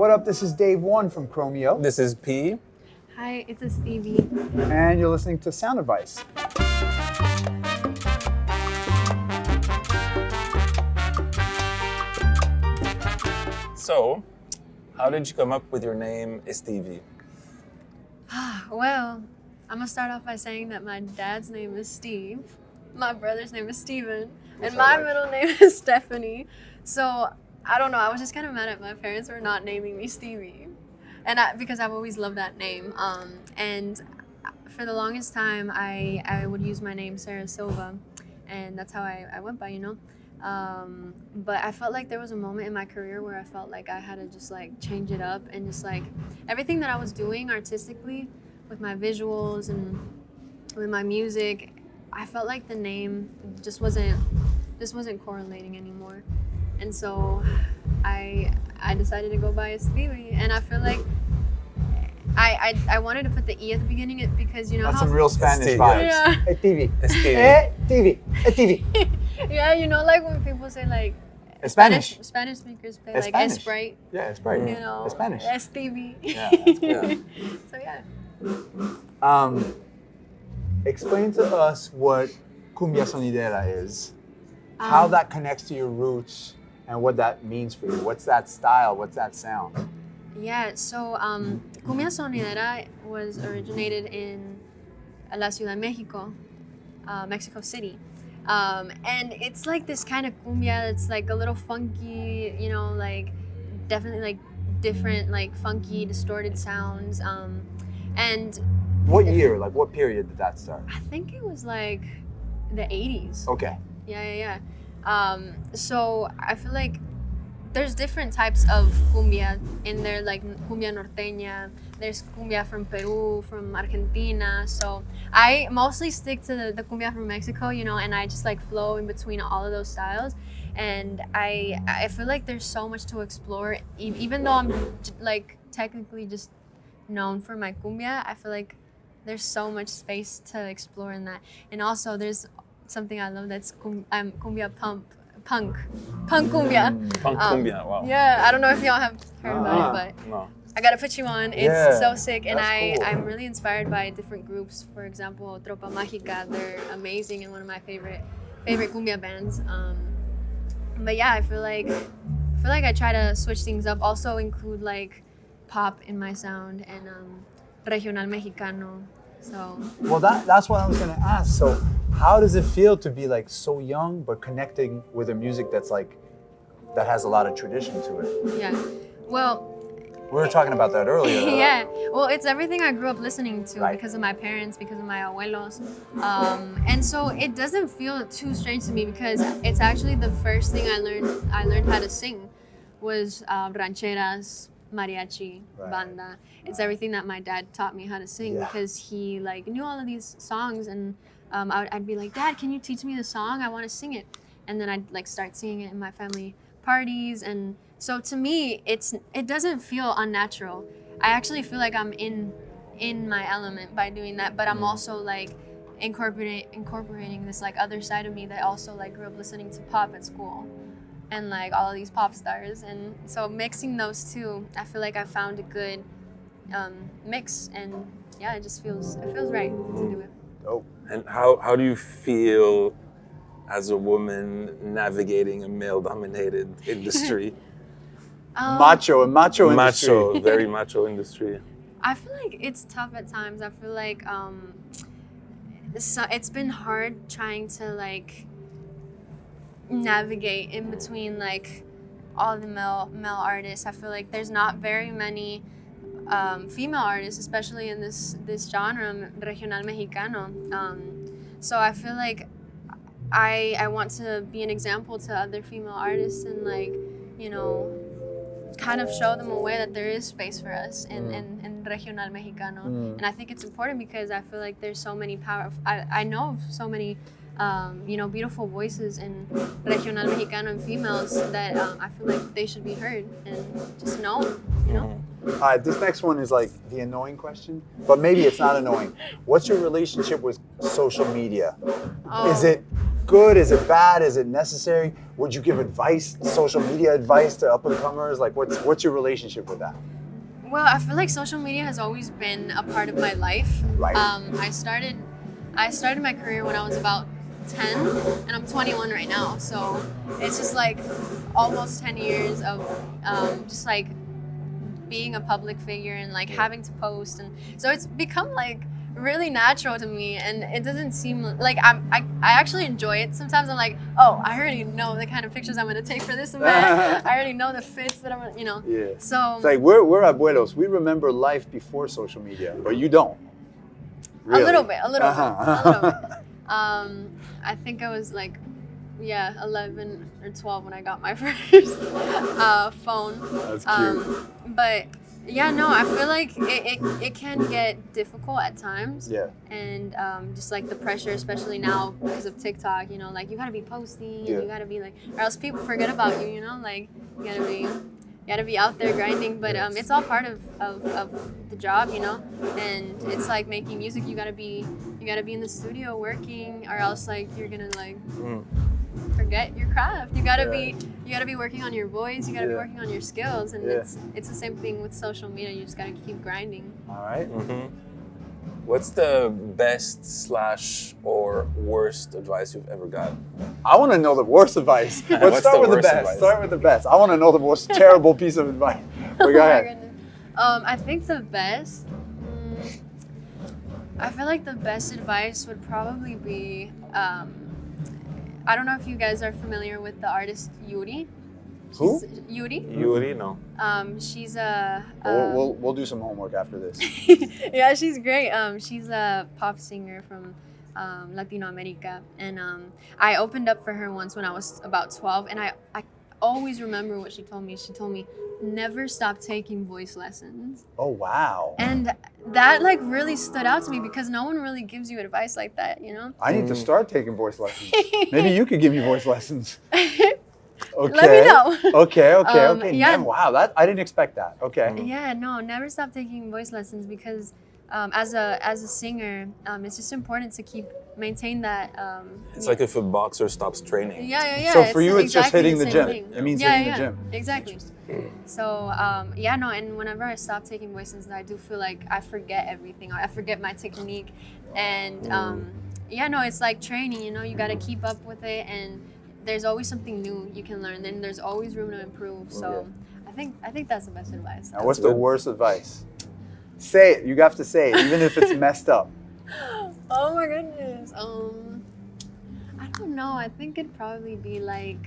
What up? This is Dave 1 from Chromeo. This is P. Hi, it's Estevie. And you're listening to SoundAdvice. So, how did you come up with your name, Estevie? Well, I'm gonna start off by saying that my dad's name is Steve, my brother's name is Steven, and my middle name is Stephanie. So I don't know, I was just kind of mad at my parents for not naming me Stevie, and because I've always loved that name. And for the longest time, I would use my name Sarah Silva, and that's how I went by, you know. But I felt like there was a moment in my career where I felt like I had to just like change it up, and just like everything that I was doing artistically with my visuals and with my music, I felt like the name just wasn't correlating anymore. And so I decided to go by Estevie, and I feel like I wanted to put the E at the beginning because, you know, That's some real Spanish vibes. Yeah. Estevie. Estevie. Estevie. Estevie. Yeah, you know, like when people say like Spanish. Spanish speakers say It's like Spanish. Sprite. Yeah, it's right. You know, It's Spanish. Estevie. Yeah, that's cool. Yeah. So yeah. Explain to us what Cumbia Sonidera is, how that connects to your roots, and what that means for you. What's that style? What's that sound? Yeah, so Cumbia Sonidera was originated in La Ciudad de Mexico, Mexico City. And it's like this kind of cumbia that's like a little funky, you know, like definitely like different, like funky, distorted sounds. And What year, like what period did that start? I think it was like the 80s. Okay. Yeah. So I feel like there's different types of cumbia in there, like cumbia norteña. There's cumbia from Peru, from Argentina. So I mostly stick to the cumbia from Mexico, you know, and I just like flow in between all of those styles. And I feel like there's so much to explore. Even though I'm like technically just known for my cumbia, I feel like there's so much space to explore in that. And also there's something I love that's cumbia punk cumbia. Punk cumbia, wow. Yeah, I don't know if y'all have heard about it, but No. I gotta put you on. It's Yeah, so sick, and that's cool. I'm really inspired by different groups. For example, Tropa Mágica, they're amazing and one of my favorite cumbia bands. But yeah, I feel like I try to switch things up. Also include like pop in my sound and regional mexicano. So Well, that's what I was gonna ask. So, how does it feel to be like so young but connecting with a music that's like that has a lot of tradition to it? yeah, well. We were talking about that earlier. Yeah, well, it's everything I grew up listening to Right. because of my parents, because of my abuelos. And so it doesn't feel too strange to me because it's actually the first thing I learned how to sing was rancheras, mariachi, Right. banda. It's everything that my dad taught me how to sing Yeah. because he like knew all of these songs, and I'd be like, Dad, can you teach me the song? I want to sing it. And then I'd like start singing it in my family parties. And so to me, it doesn't feel unnatural. I actually feel like I'm in my element by doing that, but I'm also like incorporating this like other side of me that also like grew up listening to pop at school and like all of these pop stars. And so mixing those two, I feel like I found a good mix, and yeah, it feels right to do it. Dope. And how do you feel as a woman navigating a male-dominated industry? Macho industry. Macho, very macho industry. I feel like it's tough at times. I feel like it's been hard trying to like navigate in between like all the male artists. I feel like there's not very many female artists, especially in this genre, regional mexicano. So I feel like I want to be an example to other female artists and like, you know, kind of show them a way that there is space for us in regional mexicano. And I think it's important because I feel like there's so many I know of so many you know, beautiful voices in regional mexicano and females that I feel like they should be heard and just known, you know. All right, this next one is like the annoying question, but maybe it's not annoying. What's your relationship with social media? Oh. Is it good? Is it bad? Is it necessary? Would you give advice, social media advice to up and comers? Like, what's your relationship with that? Well, I feel like social media has always been a part of my life. Right. I started my career when I was about 10, and I'm 21 right now. So it's just like almost 10 years of just like being a public figure and like having to post, and so it's become like really natural to me, and it doesn't seem like I actually enjoy it. Sometimes I'm like, oh, I already know the kind of pictures I'm gonna take for this event. I already know the fits that I'm gonna, you know. Yeah. So It's like we're abuelos. We remember life before social media, but you don't. Really? a little bit. A little bit. I think I was like, 11 or 12 when I got my first phone. That's cute. But yeah, no, I feel like it can get difficult at times. Yeah. And just like the pressure, especially now because of TikTok, you know, like you gotta be posting, Yeah. and you gotta be like, or else people forget about you, you know, like you gotta be out there grinding. But it's all part of the job, you know. And it's like making music, you gotta be in the studio working, or else like you're gonna like forget your craft. You gotta be working on your voice, you gotta be working on your skills, and it's the same thing with social media. You just gotta keep grinding. All right. What's the best / or worst advice you've ever got? I want to know the worst advice. Let's What's start the with the worst best. advice? Start with the best. I want to know the most terrible piece of advice. But go Oh my ahead. goodness. I think the best. I feel like the best advice would probably be. I don't know if you guys are familiar with the artist Yuri. Who? Yuri. Yuri, no. She's a. We'll do some homework after this. Yeah, she's great. She's a pop singer from Latino America, and I opened up for her once when I was about 12, and I always remember what she told me. She told me, never stop taking voice lessons. Oh wow. And that like really stood out to me because no one really gives you advice like that, you know? I need to start taking voice lessons. Maybe you could give me voice lessons. Okay. Let me know. Okay. Yeah. Wow, that I didn't expect that. Okay. Yeah, no, never stop taking voice lessons because as a singer, it's just important to maintain that. It's like if a boxer stops training. Yeah. So for you, it's just exactly hitting the same gym. thing. It means Yeah, hitting the gym. Exactly. So and whenever I stop taking voice lessons, I do feel like I forget everything. I forget my technique, and it's like training. You know, you got to keep up with it, and there's always something new you can learn. Then there's always room to improve. So I think that's the best advice. Now, what's the worst advice? Say it. You have to say it, even if it's messed up. Oh my goodness. I don't know. I think it'd probably be like,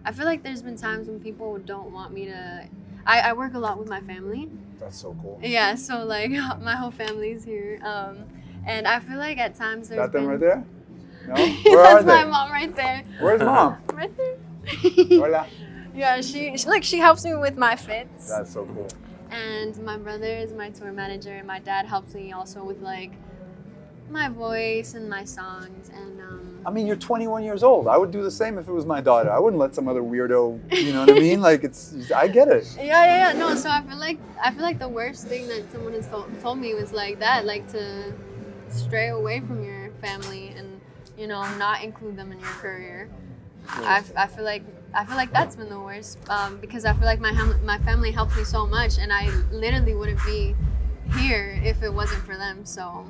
I feel like there's been times when people don't want me to. I work a lot with my family. That's so cool. Yeah, so like my whole family's here, and I feel like at times there's Got them been. right there? No? Where are That's they? my mom right there. Where's mom? Right there. Hola. Yeah, she helps me with my fits. That's so cool. And my brother is my tour manager, and my dad helps me also with like my voice and my songs. And I mean, you're 21 years old. I would do the same if it was my daughter. I wouldn't let some other weirdo, you know what I mean? Like, I get it. yeah. No, so I feel like the worst thing that someone has told me was like that, like to stray away from your family and, you know, not include them in your career. I feel like that's been the worst because I feel like my family helped me so much, and I literally wouldn't be here if it wasn't for them. So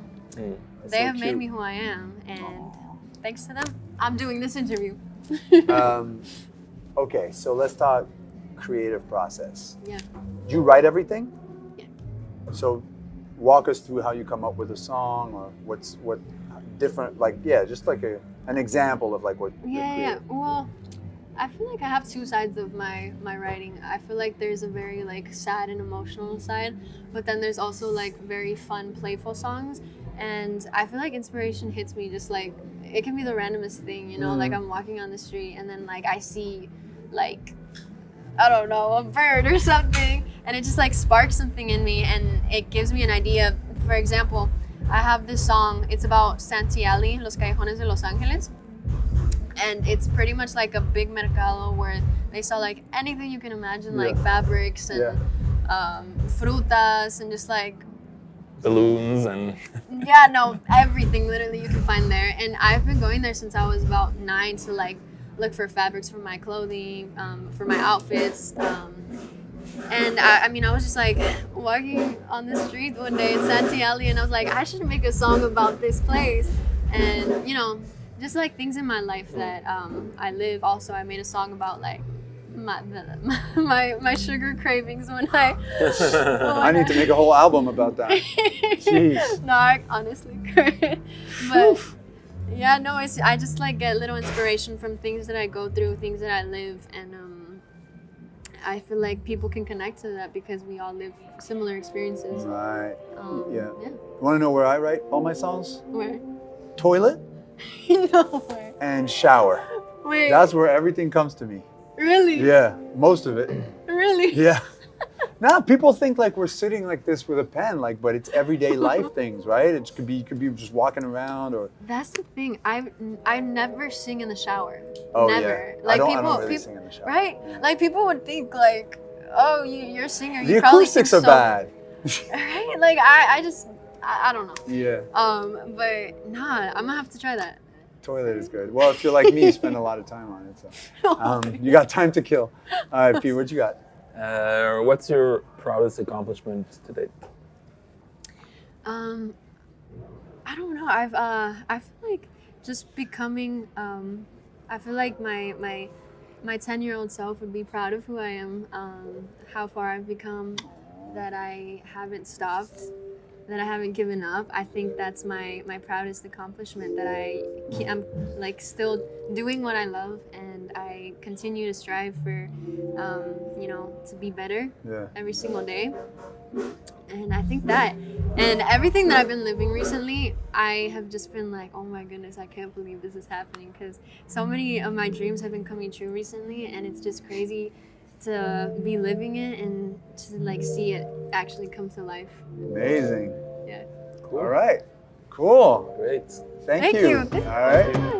they have made me who I am, and thanks to them, I'm doing this interview. Okay, so let's talk creative process. Yeah. Do you write everything? Yeah. So walk us through how you come up with a song, or what different, like, just like an example of like what you're Yeah. creative. Well, I feel like I have two sides of my writing. I feel like there's a very like sad and emotional side, but then there's also like very fun, playful songs. And I feel like inspiration hits me just like, it can be the randomest thing, you know, like I'm walking on the street and then like I see like, I don't know, a bird or something, and it just like sparks something in me and it gives me an idea. For example, I have this song, it's about Santee Alley, Los Callejones de Los Angeles. And it's pretty much like a big mercado where they sell like anything you can imagine, like fabrics and frutas and just like balloons and Yeah, no, everything literally you can find there. And I've been going there since I was about 9 to like look for fabrics for my clothing, for my outfits. And I mean, I was just like walking on the street one day in Santee Alley, and I was like, I should make a song about this place. And you know, just like things in my life that I live. Also, I made a song about like my sugar cravings when I. I need to make a whole album about that. Jeez. No, I honestly could. But yeah, no, I just like get little inspiration from things that I go through, things that I live, and I feel like people can connect to that because we all live similar experiences. Right. Yeah. Yeah. You want to know where I write all my songs? Where? Toilet No, where? and shower. Wait. That's where everything comes to me. Really? Yeah, most of it. Really? Yeah. Now people think like we're sitting like this with a pen, like, but it's everyday life things, right? It could be just walking around or. That's the thing. I never sing in the shower. Oh never. yeah. Like I people, don't really people sing in the shower. right? Like people would think like, oh, you're a singer. The You probably acoustics sing are so, bad. Right? Like I don't know. Yeah. But nah, I'm gonna have to try that. Toilet is good. Well, if you're like me, you spend a lot of time on it. So you got time to kill. All right, P, what you got? what's your proudest accomplishment to date? I don't know. I feel like just becoming. I feel like my 10-year-old self would be proud of who I am, how far I've become, that I haven't stopped, that I haven't given up. I think that's my proudest accomplishment, that I'm like still doing what I love, and I continue to strive for, to be better every single day. And I think that, and everything that I've been living recently, I have just been like, oh my goodness, I can't believe this is happening, because so many of my dreams have been coming true recently, and it's just crazy to be living it and to like see it actually come to life. Amazing. Yeah. Cool. All right. Cool. Great. Thank you. All right.